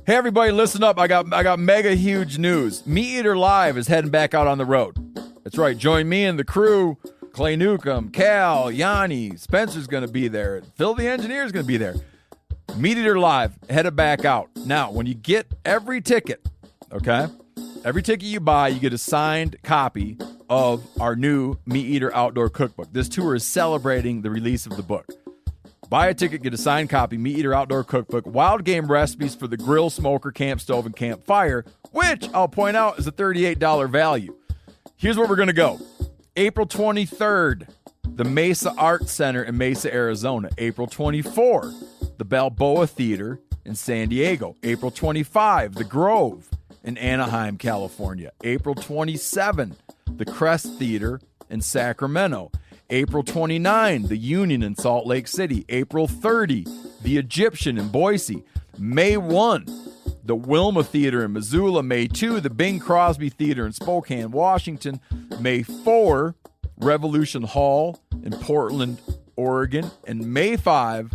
Hey everybody, listen up. I got mega huge news. Meat Eater Live is heading back out on the road. That's right. Join me and the crew. Clay Newcomb, Cal, Yanni, Spencer's going to be there. Phil the Engineer's going to be there. Meat Eater Live headed back out. Now, when you get every ticket, okay? Every ticket you buy, you get a signed copy of our new Meat Eater Outdoor Cookbook. This tour is celebrating the release of the book. Buy a ticket, get a signed copy, Meat Eater Outdoor Cookbook, wild game recipes for the grill, smoker, camp stove, and campfire, which I'll point out is a $38 value. Here's where we're going to go. April 23rd, the Mesa Arts Center in Mesa, Arizona. April 24, the Balboa Theater in San Diego. April 25, the Grove in Anaheim, California. April 27, the Crest Theater in Sacramento. April 29, the Union in Salt Lake City. April 30, the Egyptian in Boise. May 1, the Wilma Theater in Missoula. May 2, the Bing Crosby Theater in Spokane, Washington. May 4, Revolution Hall in Portland, Oregon. And May 5,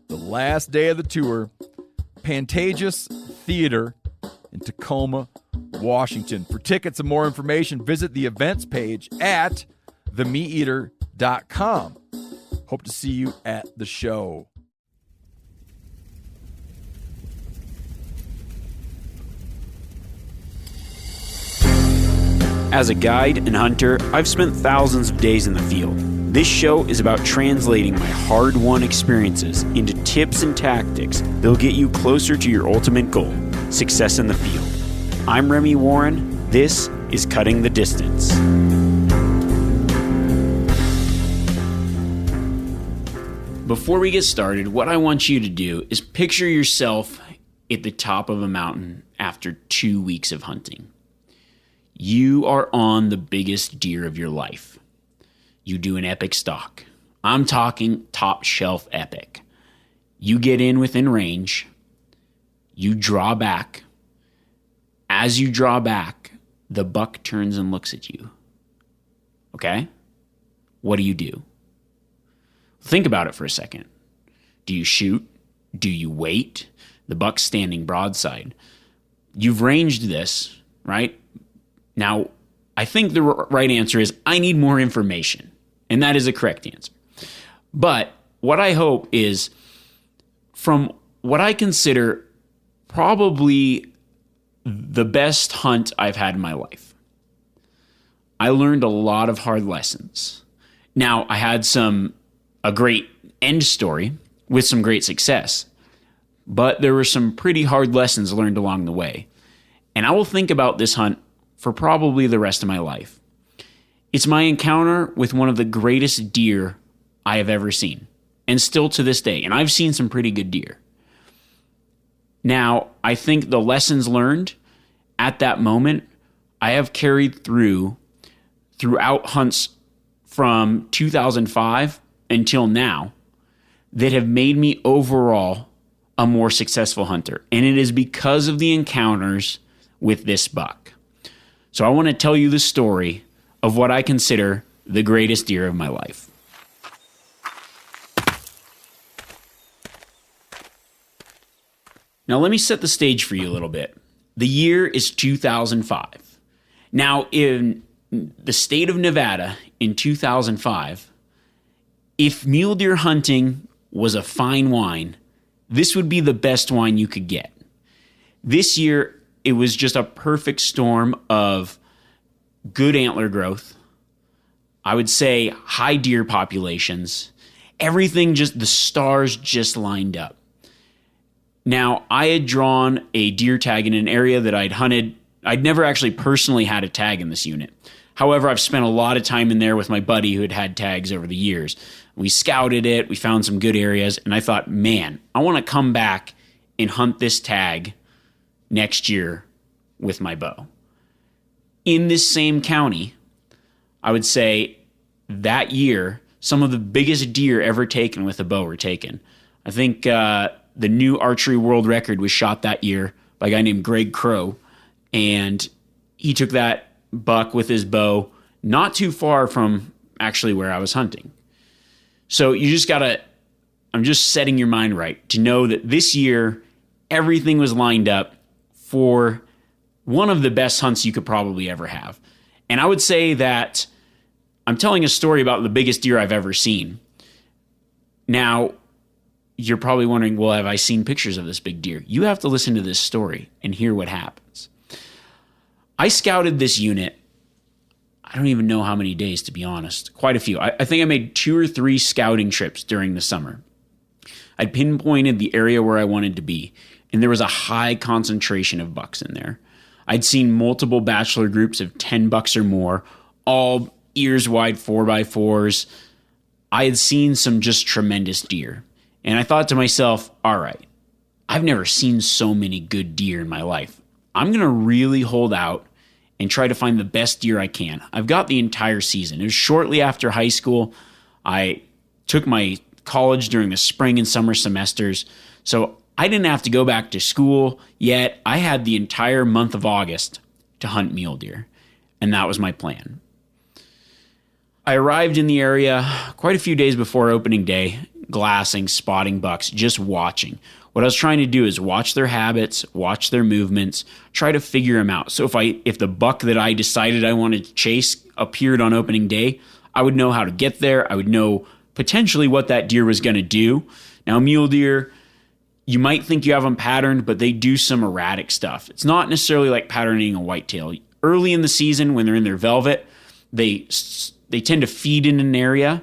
the last day of the tour, Pantages Theater in Tacoma, Washington. For tickets and more information, visit the events page at themeateater.com. Hope to see you at the show. As a guide and hunter, I've spent thousands of days in the field. This show is about translating my hard-won experiences into tips and tactics that'll get you closer to your ultimate goal, success in the field. I'm Remy Warren. This is Cutting the Distance. Before we get started, what I want you to do is picture yourself at the top of a mountain after 2 weeks of hunting. You are on the biggest deer of your life. You do an epic stalk. I'm talking top shelf epic. You get in within range. You draw back. As you draw back, the buck turns and looks at you. Okay? What do? Think about it for a second. Do you shoot? Do you wait? The buck's standing broadside. You've ranged this, right? Now, I think the right answer is I need more information. And that is a correct answer. But what I hope is from what I consider probably the best hunt I've had in my life, I learned a lot of hard lessons. Now, I had a great end story with some great success, but there were some pretty hard lessons learned along the way. And I will think about this hunt for probably the rest of my life. It's my encounter with one of the greatest deer I have ever seen, and still to this day. And I've seen some pretty good deer. Now, I think the lessons learned at that moment, I have carried throughout hunts from 2005 until now that have made me overall a more successful hunter. And it is because of the encounters with this buck. So I want to tell you the story of what I consider the greatest deer of my life. Now let me set the stage for you a little bit. The year is 2005. Now in the state of Nevada in 2005, if mule deer hunting was a fine wine, this would be the best wine you could get. This year, it was just a perfect storm of good antler growth. I would say high deer populations. Everything the stars just lined up. Now, I had drawn a deer tag in an area that I'd hunted. I'd never actually personally had a tag in this unit. However, I've spent a lot of time in there with my buddy who had tags over the years. We scouted it, we found some good areas, and I thought, man, I want to come back and hunt this tag next year with my bow. In this same county, I would say that year, some of the biggest deer ever taken with a bow were taken. I think the new archery world record was shot that year by a guy named Greg Crow, and he took that buck with his bow not too far from actually where I was hunting. So you just gotta, I'm just setting your mind right to know that this year everything was lined up for one of the best hunts you could probably ever have. And I would say that I'm telling a story about the biggest deer I've ever seen. Now, you're probably wondering, well, have I seen pictures of this big deer? You have to listen to this story and hear what happens. I scouted this unit, I don't even know how many days, to be honest. Quite a few. I think I made 2 or 3 scouting trips during the summer. I'd pinpointed the area where I wanted to be, and there was a high concentration of bucks in there. I'd seen multiple bachelor groups of 10 bucks or more, all ears wide 4x4s. I had seen some just tremendous deer. And I thought to myself, all right, I've never seen so many good deer in my life. I'm going to really hold out and try to find the best deer I can. I've got the entire season. It was shortly after high school. I took my college during the spring and summer semesters, so I didn't have to go back to school yet. I had the entire month of August to hunt mule deer, and that was my plan. I arrived in the area quite a few days before opening day, glassing, spotting bucks, just watching. What I was trying to do is watch their habits, watch their movements, try to figure them out. So if the buck that I decided I wanted to chase appeared on opening day, I would know how to get there. I would know potentially what that deer was going to do. Now, mule deer, you might think you have them patterned, but they do some erratic stuff. It's not necessarily like patterning a whitetail. Early in the season, when they're in their velvet, they tend to feed in an area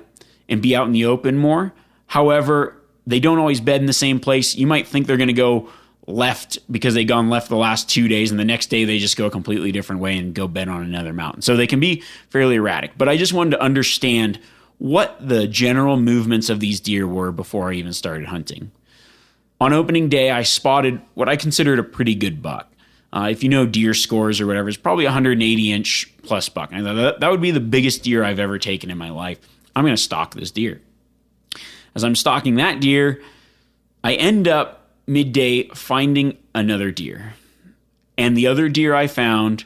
and be out in the open more. However, they don't always bed in the same place. You might think they're going to go left because they've gone left the last 2 days, and the next day they just go a completely different way and go bed on another mountain. So they can be fairly erratic. But I just wanted to understand what the general movements of these deer were before I even started hunting. On opening day, I spotted what I considered a pretty good buck. If you know deer scores or whatever, it's probably a 180-inch plus buck. And I thought that would be the biggest deer I've ever taken in my life. I'm going to stalk this deer. As I'm stalking that deer, I end up midday finding another deer. And the other deer I found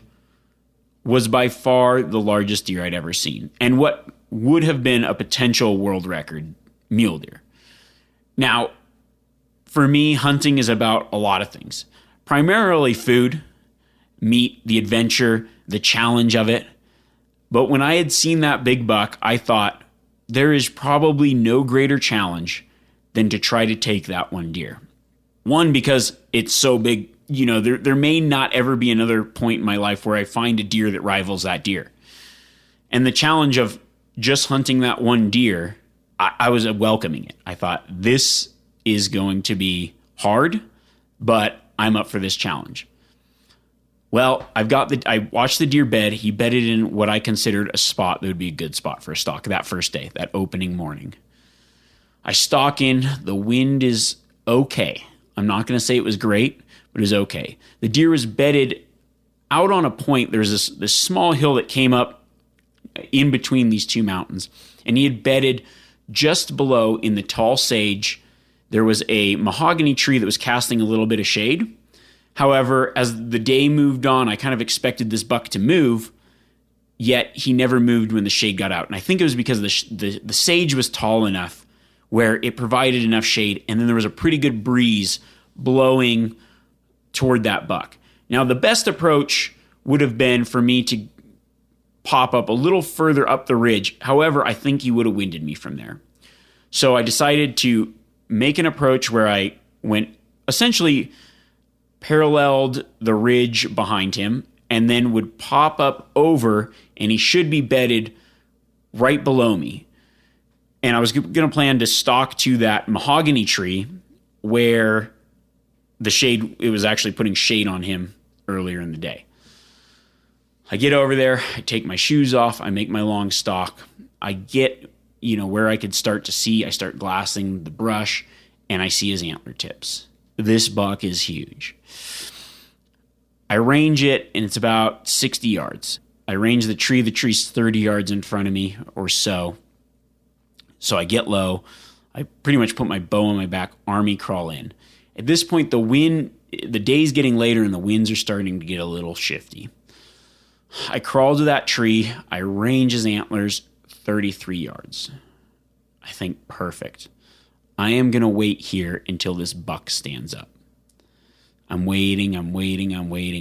was by far the largest deer I'd ever seen, and what would have been a potential world record mule deer. Now, for me, hunting is about a lot of things. Primarily food, meat, the adventure, the challenge of it. But when I had seen that big buck, I thought, there is probably no greater challenge than to try to take that one deer. One, because it's so big, there may not ever be another point in my life where I find a deer that rivals that deer. And the challenge of just hunting that one deer, I was welcoming it. I thought, this is going to be hard, but I'm up for this challenge. Well, I watched the deer bed. He bedded in what I considered a spot that would be a good spot for a stalk that first day, that opening morning. I stalk in. The wind is okay. I'm not going to say it was great, but it was okay. The deer was bedded out on a point. There's this small hill that came up in between these two mountains, and he had bedded just below in the tall sage. There was a mahogany tree that was casting a little bit of shade. However, as the day moved on, I kind of expected this buck to move, yet he never moved when the shade got out. And I think it was because the sage was tall enough where it provided enough shade, and then there was a pretty good breeze blowing toward that buck. Now, the best approach would have been for me to pop up a little further up the ridge. However, I think he would have winded me from there. So I decided to make an approach where I went essentially paralleled the ridge behind him and then would pop up over, and he should be bedded right below me. And I was going to plan to stalk to that mahogany tree where the shade, it was actually putting shade on him earlier in the day. I get over there, I take my shoes off, I make my long stalk. I get, where I could start to see, I start glassing the brush, and I see his antler tips. This buck is huge. I range it, and it's about 60 yards. I range the tree's 30 yards in front of me or so. So I get low. I pretty much put my bow on my back, army crawl in. At this point, the day's getting later and the winds are starting to get a little shifty. I crawl to that tree. I range his antlers 33 yards. I think, perfect. I am going to wait here until this buck stands up. I'm waiting,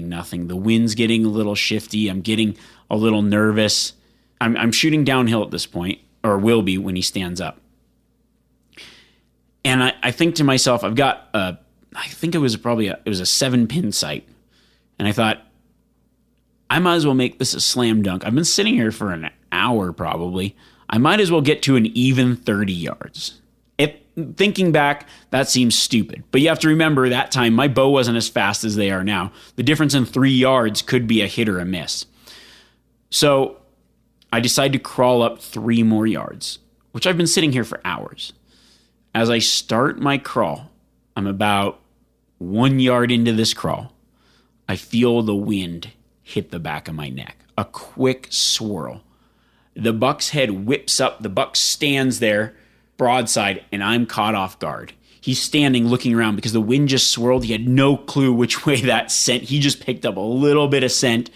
nothing. The wind's getting a little shifty. I'm getting a little nervous. I'm shooting downhill at this point, or will be when he stands up. And I think to myself, I've got I think it was a 7-pin sight. And I thought, I might as well make this a slam dunk. I've been sitting here for an hour probably. I might as well get to an even 30 yards. Thinking back, that seems stupid. But you have to remember that time my bow wasn't as fast as they are now. The difference in 3 yards could be a hit or a miss. So I decide to crawl up 3 more yards, which I've been sitting here for hours. As I start my crawl, I'm about 1 yard into this crawl. I feel the wind hit the back of my neck. A quick swirl. The buck's head whips up. The buck stands there, broadside, and I'm caught off guard. He's standing looking around because the wind just swirled. He had no clue which way that sent. He just picked up a little bit of scent.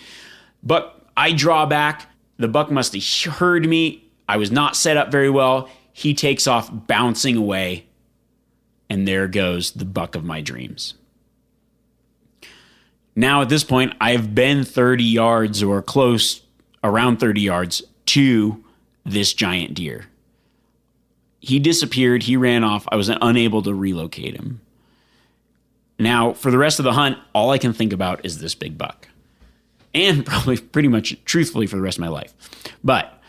But I draw back. The buck must have heard me. I was not set up very well. He takes off, bouncing away. And there goes the buck of my dreams. Now at this point, I've been 30 yards or close, around 30 yards to this giant deer. He disappeared. He ran off. I was unable to relocate him. Now, for the rest of the hunt, all I can think about is this big buck. And probably pretty much truthfully for the rest of my life. But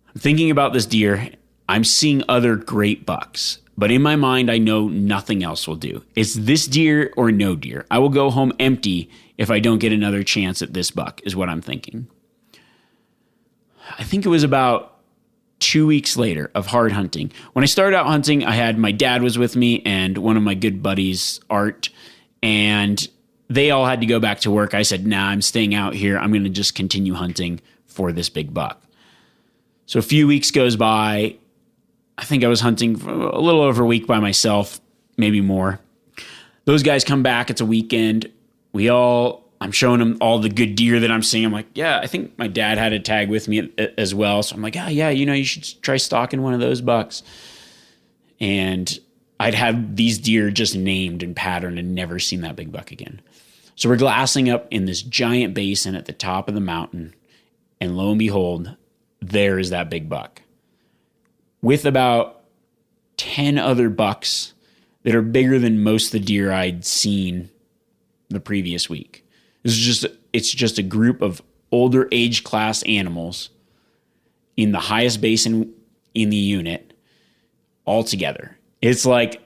I'm thinking about this deer. I'm seeing other great bucks. But in my mind, I know nothing else will do. It's this deer or no deer. I will go home empty if I don't get another chance at this buck, is what I'm thinking. I think it was about 2 weeks later of hard hunting. When I started out hunting, I had my dad was with me and one of my good buddies, Art, and they all had to go back to work. I said, nah, I'm staying out here. I'm going to just continue hunting for this big buck. So a few weeks goes by. I think I was hunting for a little over a week by myself, maybe more. Those guys come back. It's a weekend. I'm showing them all the good deer that I'm seeing. I'm like, yeah, I think my dad had a tag with me as well. So I'm like, yeah, you should try stalking one of those bucks. And I'd had these deer just named and patterned and never seen that big buck again. So we're glassing up in this giant basin at the top of the mountain. And lo and behold, there is that big buck with about 10 other bucks that are bigger than most of the deer I'd seen the previous week. It's just a group of older age class animals in the highest basin in the unit all together. It's like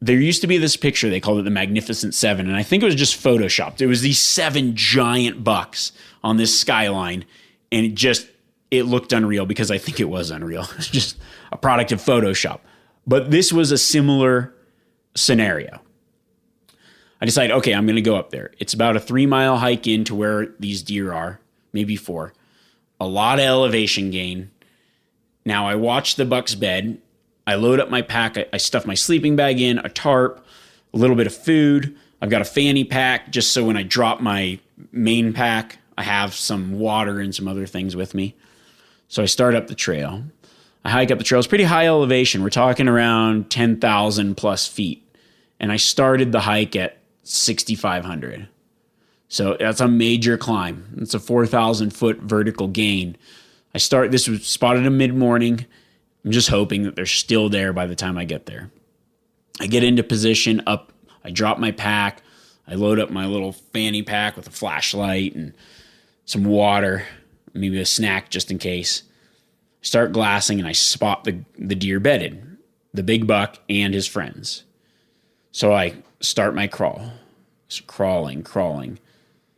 there used to be this picture, they called it the Magnificent Seven, and I think it was just photoshopped. It was these 7 giant bucks on this skyline, and it looked unreal because I think it was unreal. It was just a product of Photoshop. But this was a similar scenario. I decided, okay, I'm going to go up there. It's about a 3-mile hike into where these deer are, maybe 4. A lot of elevation gain. Now I watch the buck's bed. I load up my pack. I stuff my sleeping bag in, a tarp, a little bit of food. I've got a fanny pack just so when I drop my main pack, I have some water and some other things with me. So I start up the trail. I hike up the trail. It's pretty high elevation. We're talking around 10,000 plus feet. And I started the hike at 6,500. So that's a major climb. It's a 4,000 foot vertical gain. This was spotted in mid-morning. I'm just hoping that they're still there by the time I get there. I get into position up. I drop my pack. I load up my little fanny pack with a flashlight and some water, maybe a snack just in case. Start glassing and I spot the deer bedded, the big buck and his friends. So I start my crawl. It's crawling.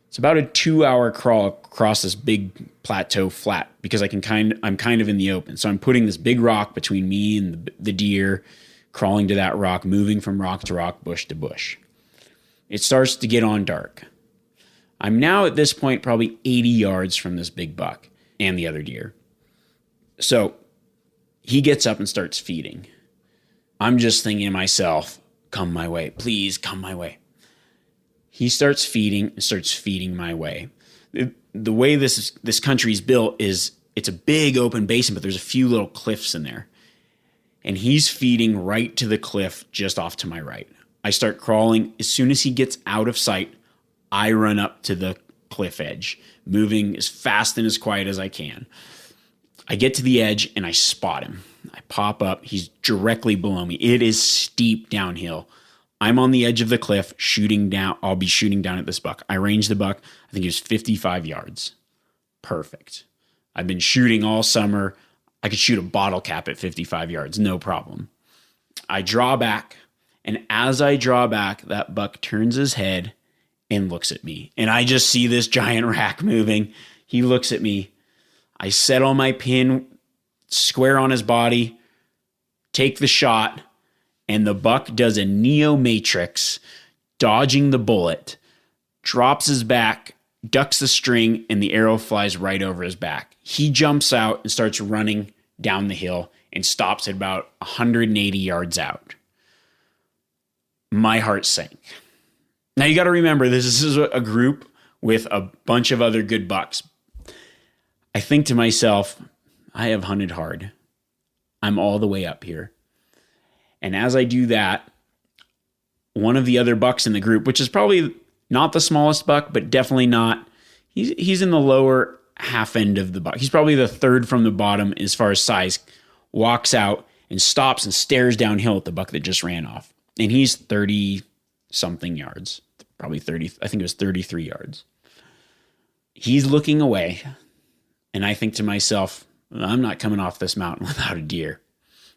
It's about a 2-hour crawl across this big plateau flat because I'm kind of in the open. So I'm putting this big rock between me and the deer, crawling to that rock, moving from rock to rock, bush to bush. It starts to get on dark. I'm now at this point probably 80 yards from this big buck and the other deer. So he gets up and starts feeding. I'm just thinking to myself, come my way, please come my way. He starts feeding my way. The way this country's built is it's a big open basin, but there's a few little cliffs in there. And he's feeding right to the cliff just off to my right. I start crawling. As soon as he gets out of sight, I run up to the cliff edge, moving as fast and as quiet as I can. I get to the edge and I spot him. I pop up. He's directly below me. It is steep downhill. I'm on the edge of the cliff shooting down. I'll be shooting down at this buck. I range the buck. I think he was 55 yards. Perfect. I've been shooting all summer. I could shoot a bottle cap at 55 yards. No problem. I draw back. And as I draw back, that buck turns his head and looks at me. And I just see this giant rack moving. He looks at me. I settle my pin square on his body, take the shot, and the buck does a Neo Matrix, dodging the bullet, drops his back, ducks the string, and the arrow flies right over his back. He jumps out and starts running down the hill and stops at about 180 yards out. My heart sank. Now you got to remember, this is a group with a bunch of other good bucks. I think to myself, I have hunted hard. I'm all the way up here. And as I do that, one of the other bucks in the group, which is probably not the smallest buck, but definitely not, he's in the lower half end of the buck. He's probably the third from the bottom as far as size, walks out and stops and stares downhill at the buck that just ran off. And he's 30 something yards, probably 30. I think it was 33 yards. He's looking away. And I think to myself, I'm not coming off this mountain without a deer.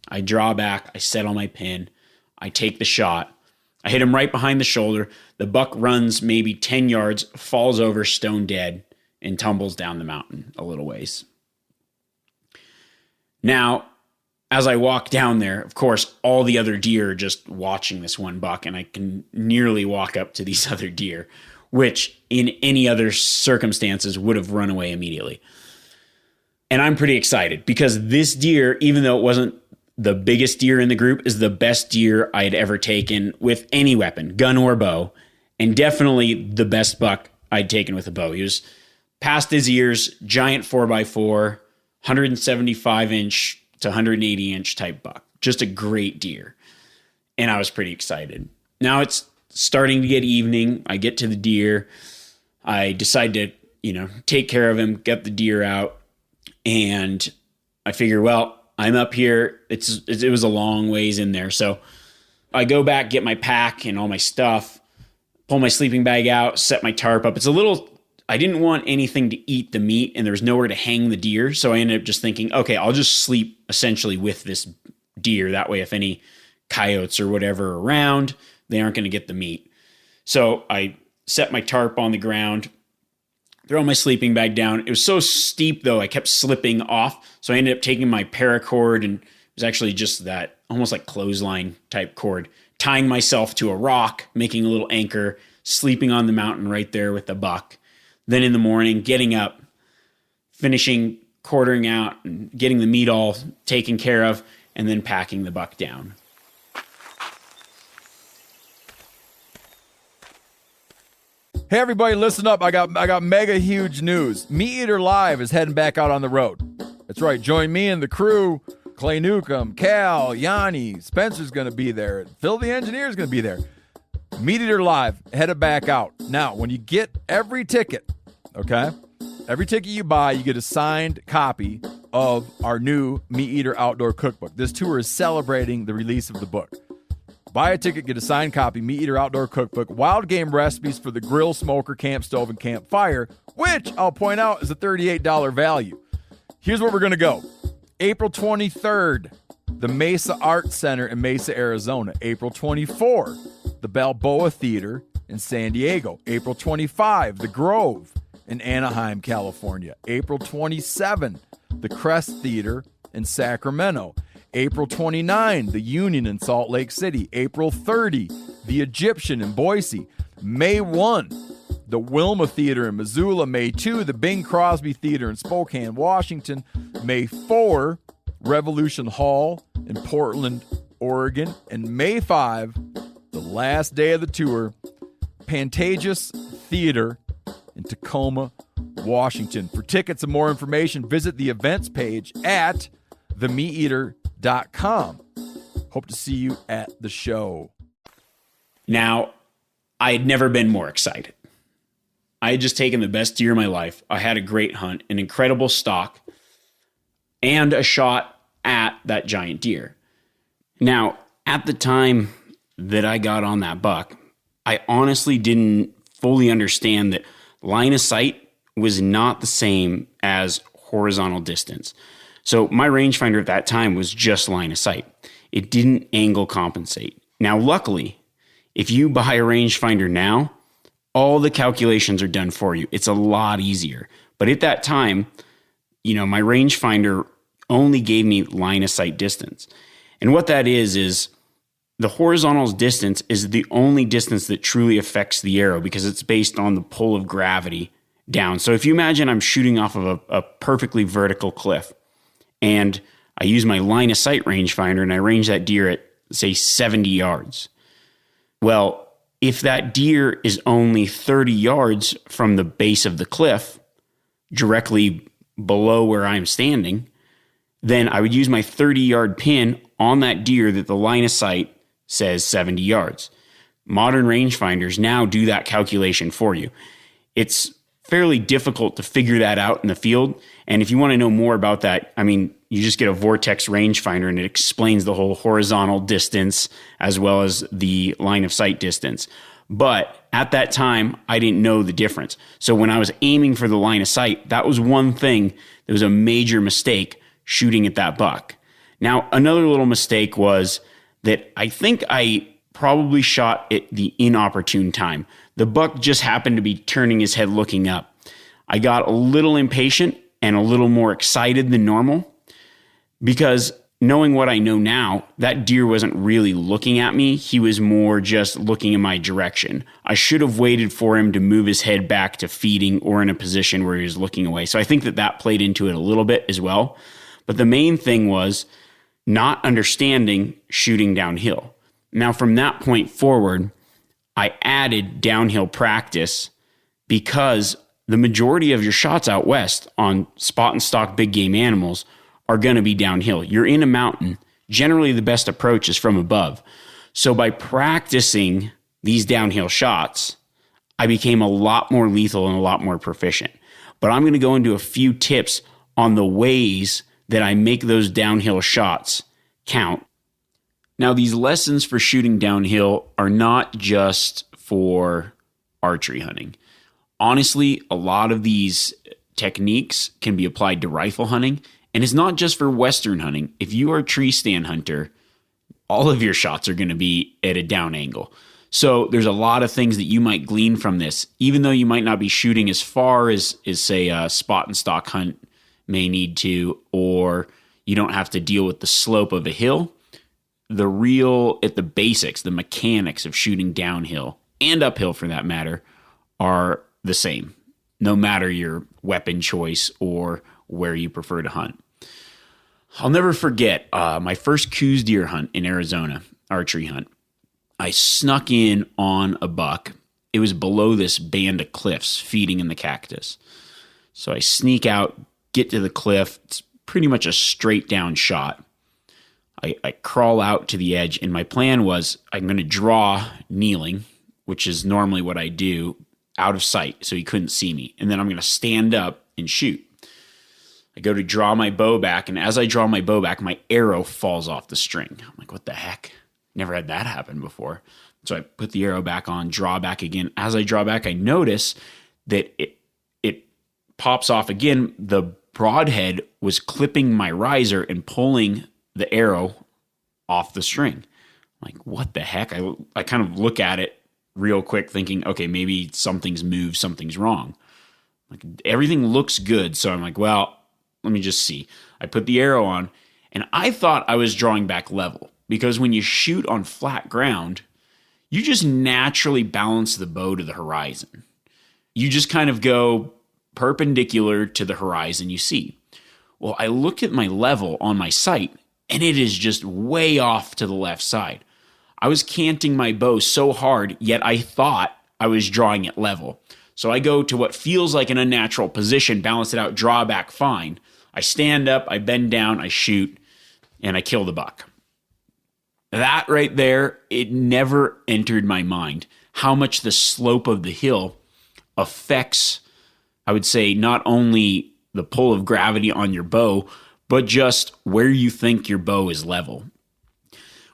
I draw back. I settle my pin. I take the shot. I hit him right behind the shoulder. The buck runs maybe 10 yards, falls over stone dead, and tumbles down the mountain a little ways. Now, as I walk down there, of course, all the other deer are just watching this one buck, and I can nearly walk up to these other deer, which in any other circumstances would have run away immediately. And I'm pretty excited because this deer, even though it wasn't the biggest deer in the group, is the best deer I had ever taken with any weapon, gun or bow, and definitely the best buck I'd taken with a bow. He was past his ears, giant 4x4, 175-inch to 180-inch type buck. Just a great deer. And I was pretty excited. Now it's starting to get evening. I get to the deer. I decide to, take care of him, get the deer out. And I figure, well, I'm up here. It was a long ways in there. So I go back, get my pack and all my stuff, pull my sleeping bag out, set my tarp up. I didn't want anything to eat the meat and there was nowhere to hang the deer. So I ended up just thinking, okay, I'll just sleep essentially with this deer. That way, if any coyotes or whatever are around, they aren't going to get the meat. So I set my tarp on the ground, throw my sleeping bag down. It was so steep, though, I kept slipping off. So I ended up taking my paracord, and it was actually just that almost like clothesline type cord, tying myself to a rock, making a little anchor, sleeping on the mountain right there with the buck. Then in the morning, getting up, finishing quartering out and getting the meat all taken care of, and then packing the buck down. Hey everybody, listen up. I got mega huge news. Meat Eater Live is heading back out on the road. That's right. Join me and the crew. Clay Newcomb, Cal, Yanni, Spencer's going to be there. Phil the engineer's going to be there. Meat Eater Live headed back out. Now, when you get every ticket, okay? Every ticket you buy, you get a signed copy of our new Meat Eater Outdoor Cookbook. This tour is celebrating the release of the book. Buy a ticket, get a signed copy, Meat Eater Outdoor Cookbook, wild game recipes for the grill, smoker, camp stove, and campfire, which I'll point out is a $38 value. Here's where we're going to go. April 23rd, the Mesa Art Center in Mesa, Arizona. April 24, the Balboa Theater in San Diego. April 25, the Grove in Anaheim, California. April 27, the Crest Theater in Sacramento. April 29, the Union in Salt Lake City. April 30, the Egyptian in Boise. May 1, the Wilma Theater in Missoula. May 2, the Bing Crosby Theater in Spokane, Washington. May 4, Revolution Hall in Portland, Oregon. And May 5, the last day of the tour, Pantages Theater in Tacoma, Washington. For tickets and more information, visit the events page at themeateater.com. Hope to see you at the show. Now, I had never been more excited. I had just taken the best deer of my life. I had a great hunt, an incredible stock, and a shot at that giant deer. Now, at the time that I got on that buck, I honestly didn't fully understand that line of sight was not the same as horizontal distance. So my rangefinder at that time was just line of sight. It didn't angle compensate. Now, luckily, if you buy a rangefinder now, all the calculations are done for you. It's a lot easier. But at that time, my rangefinder only gave me line of sight distance. And what that is the horizontal distance is the only distance that truly affects the arrow because it's based on the pull of gravity down. So if you imagine I'm shooting off of a perfectly vertical cliff and I use my line of sight rangefinder and I range that deer at, say, 70 yards. Well, if that deer is only 30 yards from the base of the cliff, directly below where I'm standing, then I would use my 30-yard pin on that deer that the line of sight says 70 yards. Modern rangefinders now do that calculation for you. It's fairly difficult to figure that out in the field. And if you want to know more about that, you just get a Vortex rangefinder and it explains the whole horizontal distance as well as the line of sight distance. But at that time, I didn't know the difference. So when I was aiming for the line of sight, that was one thing that was a major mistake shooting at that buck. Now, another little mistake was that I think I probably shot at the inopportune time. The buck just happened to be turning his head looking up. I got a little impatient and a little more excited than normal because knowing what I know now, that deer wasn't really looking at me. He was more just looking in my direction. I should have waited for him to move his head back to feeding or in a position where he was looking away. So I think that played into it a little bit as well. But the main thing was not understanding shooting downhill. Now, from that point forward, I added downhill practice because the majority of your shots out west on spot and stock big game animals are going to be downhill. You're in a mountain. Generally, the best approach is from above. So by practicing these downhill shots, I became a lot more lethal and a lot more proficient. But I'm going to go into a few tips on the ways that I make those downhill shots count. Now, these lessons for shooting downhill are not just for archery hunting. Honestly, a lot of these techniques can be applied to rifle hunting, and it's not just for Western hunting. If you are a tree stand hunter, all of your shots are going to be at a down angle. So there's a lot of things that you might glean from this, even though you might not be shooting as far as say, a spot and stock hunt may need to, or you don't have to deal with the slope of a hill. The basics, the mechanics of shooting downhill and uphill for that matter are the same, no matter your weapon choice or where you prefer to hunt. I'll never forget my first Coues deer hunt in Arizona, archery hunt. I snuck in on a buck. It was below this band of cliffs feeding in the cactus. So I sneak out, get to the cliff. It's pretty much a straight down shot. I crawl out to the edge, and my plan was I'm going to draw kneeling, which is normally what I do, out of sight so he couldn't see me. And then I'm going to stand up and shoot. I go to draw my bow back, and as I draw my bow back, my arrow falls off the string. I'm like, what the heck? Never had that happen before. So I put the arrow back on, draw back again. As I draw back, I notice that it pops off again. The broadhead was clipping my riser and pulling the arrow off the string. I'm like, what the heck? I kind of look at it real quick thinking, okay, maybe something's moved, something's wrong. Like everything looks good. So I'm like, well, let me just see. I put the arrow on and I thought I was drawing back level because when you shoot on flat ground, you just naturally balance the bow to the horizon. You just kind of go perpendicular to the horizon you see. Well, I look at my level on my sight and it is just way off to the left side. I was canting my bow so hard, yet I thought I was drawing it level. So I go to what feels like an unnatural position, balance it out, draw back fine. I stand up, I bend down, I shoot, and I kill the buck. That right there, it never entered my mind how much the slope of the hill affects, I would say, not only the pull of gravity on your bow, but just where you think your bow is level.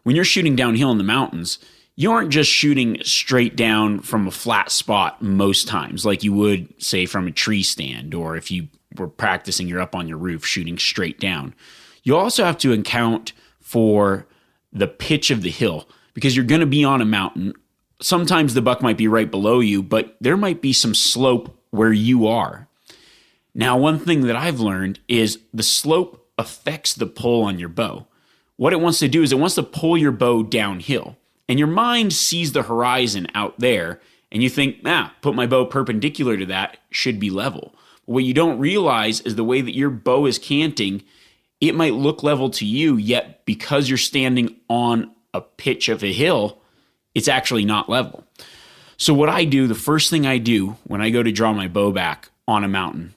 When you're shooting downhill in the mountains, you aren't just shooting straight down from a flat spot most times, like you would, say, from a tree stand, or if you were practicing, you're up on your roof shooting straight down. You also have to account for the pitch of the hill, because you're going to be on a mountain. Sometimes the buck might be right below you, but there might be some slope where you are. Now, one thing that I've learned is the slope affects the pull on your bow. What it wants to do is it wants to pull your bow downhill. And your mind sees the horizon out there, and you think, put my bow perpendicular to that, should be level. But what you don't realize is the way that your bow is canting, it might look level to you, yet because you're standing on a pitch of a hill, it's actually not level. So what I do, the first thing I do when I go to draw my bow back on a mountain,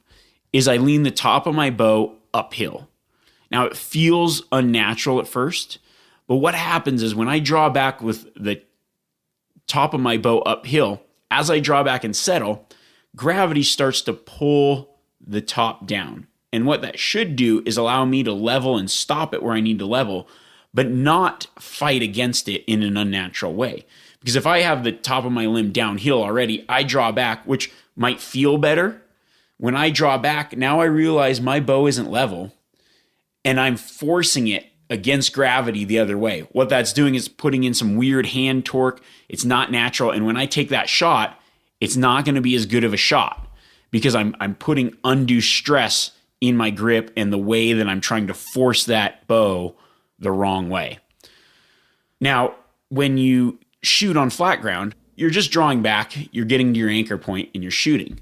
is I lean the top of my bow uphill. Now, it feels unnatural at first, but what happens is when I draw back with the top of my bow uphill, as I draw back and settle, gravity starts to pull the top down. And what that should do is allow me to level and stop it where I need to level, but not fight against it in an unnatural way. Because if I have the top of my limb downhill already, I draw back, which might feel better. When I draw back, now I realize my bow isn't level, and I'm forcing it against gravity the other way. What that's doing is putting in some weird hand torque. It's not natural. And when I take that shot, it's not going to be as good of a shot because I'm putting undue stress in my grip and the way that I'm trying to force that bow the wrong way. Now, when you shoot on flat ground, you're just drawing back, you're getting to your anchor point, and you're shooting.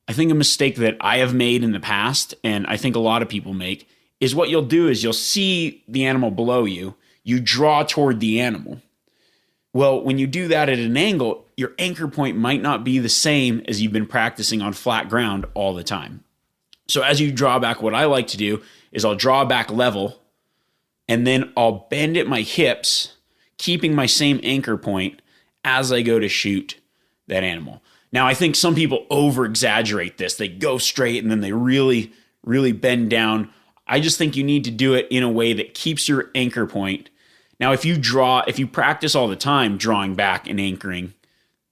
I think a mistake that I have made in the past, and I think a lot of people make, is what you'll do is you'll see the animal below you, you draw toward the animal. Well, when you do that at an angle, your anchor point might not be the same as you've been practicing on flat ground all the time. So as you draw back, what I like to do is I'll draw back level, and then I'll bend at my hips, keeping my same anchor point as I go to shoot that animal. Now, I think some people over-exaggerate this. They go straight and then they really, really bend down. I just think you need to do it in a way that keeps your anchor point. Now, if you practice all the time drawing back and anchoring,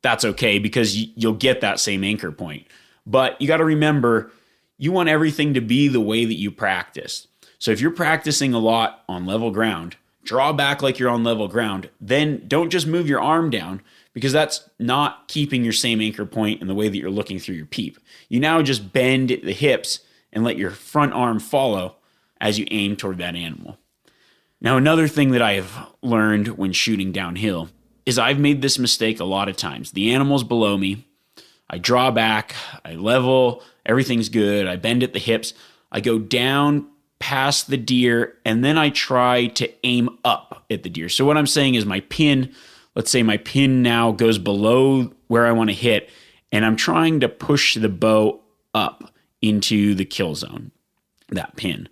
that's okay because you'll get that same anchor point. But you got to remember, you want everything to be the way that you practice. So if you're practicing a lot on level ground, draw back like you're on level ground, then don't just move your arm down because that's not keeping your same anchor point in the way that you're looking through your peep. You now just bend at the hips and let your front arm follow as you aim toward that animal. Now, another thing that I have learned when shooting downhill is I've made this mistake a lot of times. The animal's below me. I draw back, I level, everything's good. I bend at the hips. I go down past the deer, and then I try to aim up at the deer. So what I'm saying is my pin, let's say my pin now goes below where I want to hit, and I'm trying to push the bow up into the kill zone, that pin.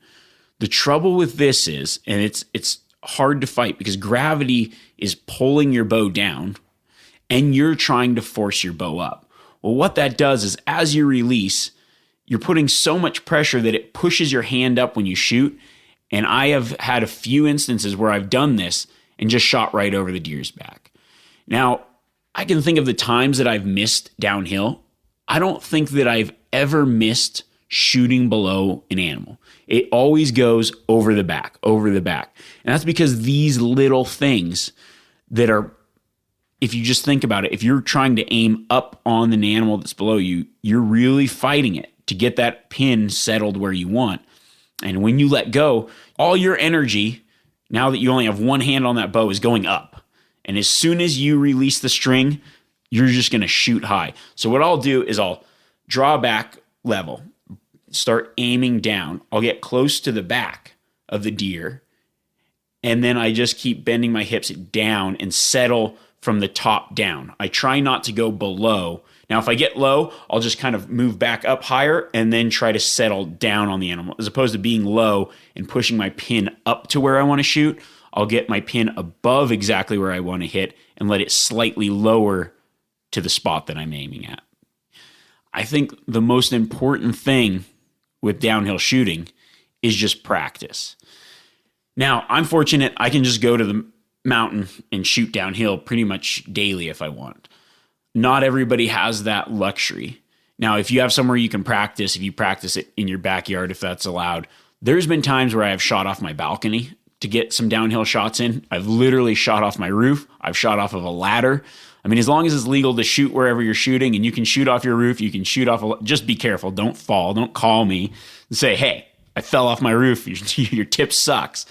The trouble with this is, and it's hard to fight because gravity is pulling your bow down, and you're trying to force your bow up. Well, what that does is as you release, you're putting so much pressure that it pushes your hand up when you shoot. And I have had a few instances where I've done this and just shot right over the deer's back. Now, I can think of the times that I've missed downhill. I don't think that I've ever missed shooting below an animal. It always goes over the back. And that's because these little things that are, if you just think about it, if you're trying to aim up on an animal that's below you, you're really fighting it to get that pin settled where you want. And when you let go, all your energy, now that you only have one hand on that bow, is going up. And as soon as you release the string, you're just going to shoot high. So what I'll do is I'll draw back level, start aiming down. I'll get close to the back of the deer, and then I just keep bending my hips down and settle from the top down. I try not to go below. Now, if I get low, I'll just kind of move back up higher and then try to settle down on the animal. As opposed to being low and pushing my pin up to where I want to shoot, I'll get my pin above exactly where I want to hit and let it slightly lower to the spot that I'm aiming at. I think the most important thing with downhill shooting is just practice. Now, I'm fortunate I can just go to the mountain and shoot downhill pretty much daily if I want. Not everybody has that luxury. Now, if you have somewhere you can practice, if you practice it in your backyard, if that's allowed, there's been times where I have shot off my balcony to get some downhill shots in. I've literally shot off my roof. I've shot off of a ladder. I mean, as long as it's legal to shoot wherever you're shooting and you can shoot off your roof, you can shoot off, just be careful. Don't fall. Don't call me and say, hey, I fell off my roof. Your tip sucks.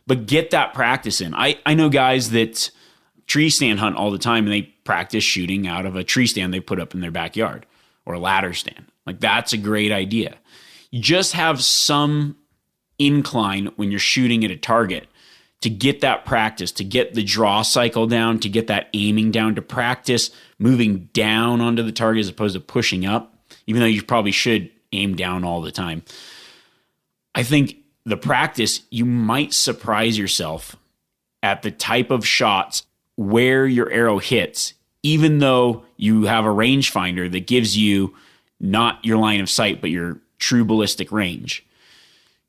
But get that practice in. I know guys that tree stand hunt all the time and they practice shooting out of a tree stand they put up in their backyard or a ladder stand. Like, that's a great idea. You just have some incline when you're shooting at a target to get that practice, to get the draw cycle down, to get that aiming down, to practice moving down onto the target as opposed to pushing up, even though you probably should aim down all the time. I think the practice, you might surprise yourself at the type of shots where your arrow hits, even though you have a rangefinder that gives you not your line of sight, but your true ballistic range.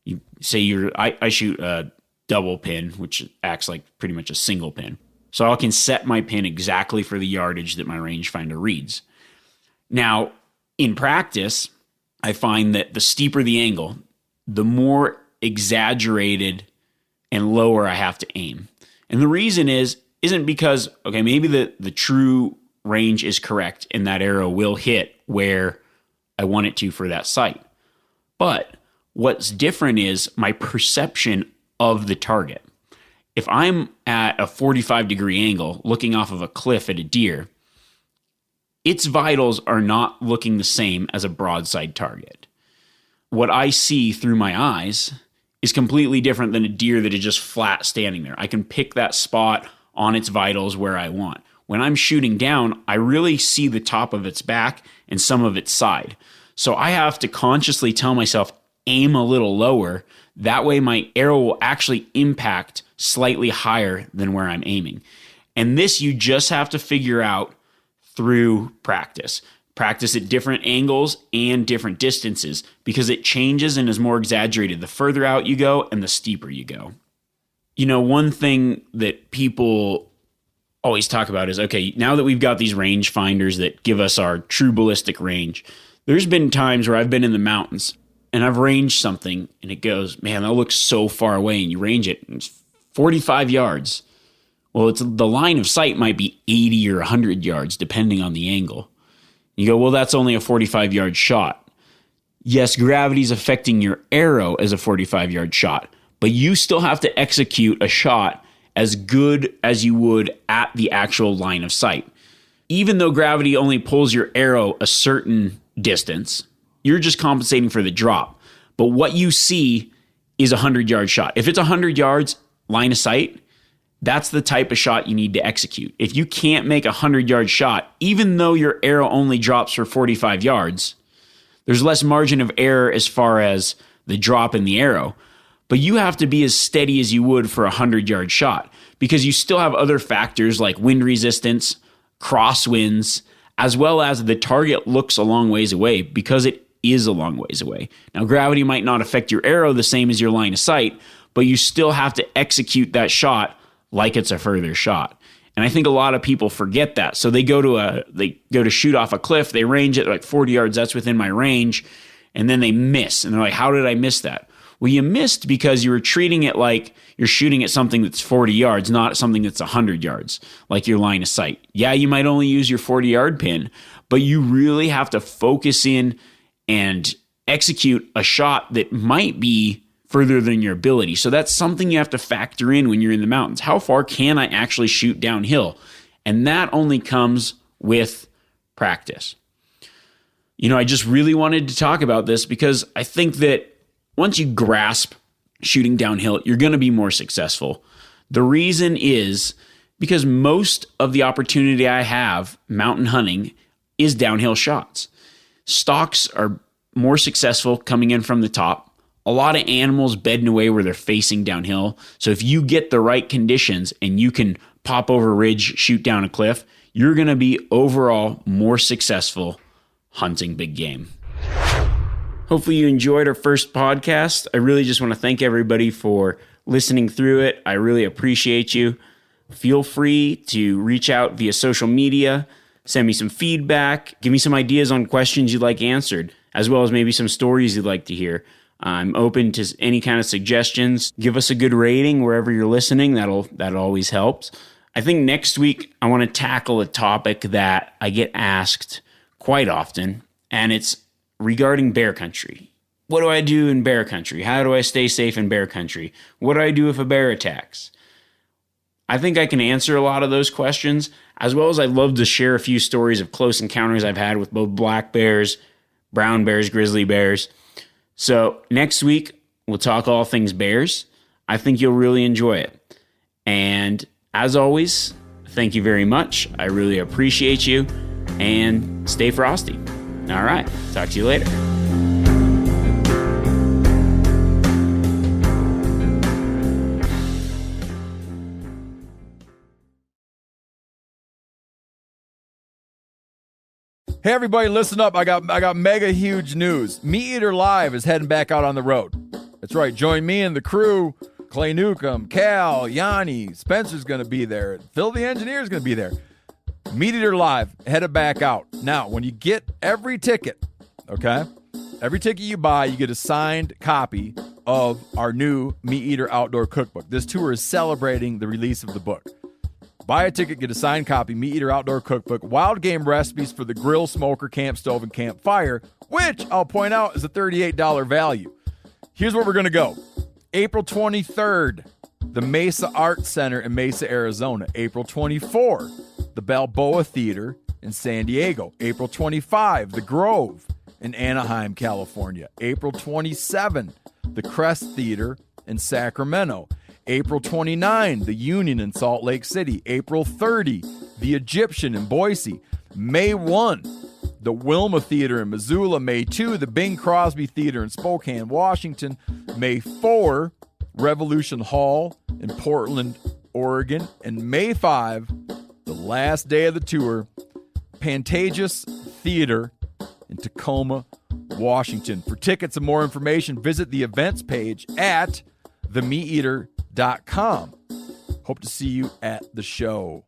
You say I shoot a double pin, which acts like pretty much a single pin. So I can set my pin exactly for the yardage that my rangefinder reads. Now, in practice, I find that the steeper the angle, the more exaggerated and lower I have to aim. And the reason isn't because, okay, maybe the true range is correct and that arrow will hit where I want it to for that sight. But what's different is my perception of the target. If I'm at a 45-degree angle looking off of a cliff at a deer, its vitals are not looking the same as a broadside target. What I see through my eyes is completely different than a deer that is just flat standing there. I can pick that spot on its vitals where I want. When I'm shooting down, I really see the top of its back and some of its side. So I have to consciously tell myself, aim a little lower. That way my arrow will actually impact slightly higher than where I'm aiming. And this you just have to figure out through practice. Practice at different angles and different distances because it changes and is more exaggerated the further out you go and the steeper you go. You know, one thing that people always talk about is, okay, now that we've got these range finders that give us our true ballistic range, there's been times where I've been in the mountains and I've ranged something and it goes, man, that looks so far away, and you range it and it's 45 yards. Well, the line of sight might be 80 or 100 yards depending on the angle. You go, well, that's only a 45-yard shot. Yes, gravity's affecting your arrow as a 45-yard shot, but you still have to execute a shot as good as you would at the actual line of sight. Even though gravity only pulls your arrow a certain distance, you're just compensating for the drop. But what you see is a 100-yard shot. If it's 100 yards line of sight, that's the type of shot you need to execute. If you can't make a 100-yard shot, even though your arrow only drops for 45 yards, there's less margin of error as far as the drop in the arrow. But you have to be as steady as you would for a 100-yard shot because you still have other factors like wind resistance, crosswinds, as well as the target looks a long ways away because it is a long ways away. Now, gravity might not affect your arrow the same as your line of sight, but you still have to execute that shot like it's a further shot. And I think a lot of people forget that. So they go to shoot off a cliff, they range it like 40 yards, that's within my range, and then they miss. And they're like, how did I miss that? Well, you missed because you were treating it like you're shooting at something that's 40 yards, not something that's 100 yards, like your line of sight. Yeah, you might only use your 40-yard pin, but you really have to focus in and execute a shot that might be further than your ability. So that's something you have to factor in when you're in the mountains. How far can I actually shoot downhill? And that only comes with practice. You know, I just really wanted to talk about this because I think that once you grasp shooting downhill, you're going to be more successful. The reason is because most of the opportunity I have mountain hunting is downhill shots. Stocks are more successful coming in from the top. a lot of animals bed in a way where they're facing downhill. So if you get the right conditions and you can pop over a ridge, shoot down a cliff, you're going to be overall more successful hunting big game. Hopefully you enjoyed our first podcast. I really just want to thank everybody for listening through it. I really appreciate you. Feel free to reach out via social media, send me some feedback, give me some ideas on questions you'd like answered, as well as maybe some stories you'd like to hear. I'm open to any kind of suggestions. Give us a good rating wherever you're listening. That always helps. I think next week I want to tackle a topic that I get asked quite often, and it's regarding bear country. What do I do in bear country? How do I stay safe in bear country? What do I do if a bear attacks? I think I can answer a lot of those questions, as well as I'd love to share a few stories of close encounters I've had with both black bears, brown bears, grizzly bears. So next week, we'll talk all things bears. I think you'll really enjoy it. And as always, thank you very much. I really appreciate you. And stay frosty. All right. Talk to you later. Hey everybody, listen up. I got mega huge news. Meat Eater Live is heading back out on the road. That's right. Join me and the crew. Clay Newcomb, Cal, Yanni, Spencer's going to be there. Phil the engineer's going to be there. Meat Eater Live headed back out. Now, when you get every ticket, okay? Every ticket you buy, you get a signed copy of our new Meat Eater Outdoor Cookbook. This tour is celebrating the release of the book. Buy a ticket, get a signed copy, Meat Eater Outdoor Cookbook, wild game recipes for the grill, smoker, camp stove, and campfire, which I'll point out is a $38 value. Here's where we're going to go. April 23rd, the Mesa Arts Center in Mesa, Arizona. April 24, the Balboa Theater in San Diego. April 25, the Grove in Anaheim, California. April 27, the Crest Theater in Sacramento. April 29, the Union in Salt Lake City. April 30, the Egyptian in Boise. May 1, the Wilma Theater in Missoula. May 2, the Bing Crosby Theater in Spokane, Washington. May 4, Revolution Hall in Portland, Oregon. And May 5, the last day of the tour, Pantages Theater in Tacoma, Washington. For tickets and more information, visit the events page at themeateater.com. Hope to see you at the show.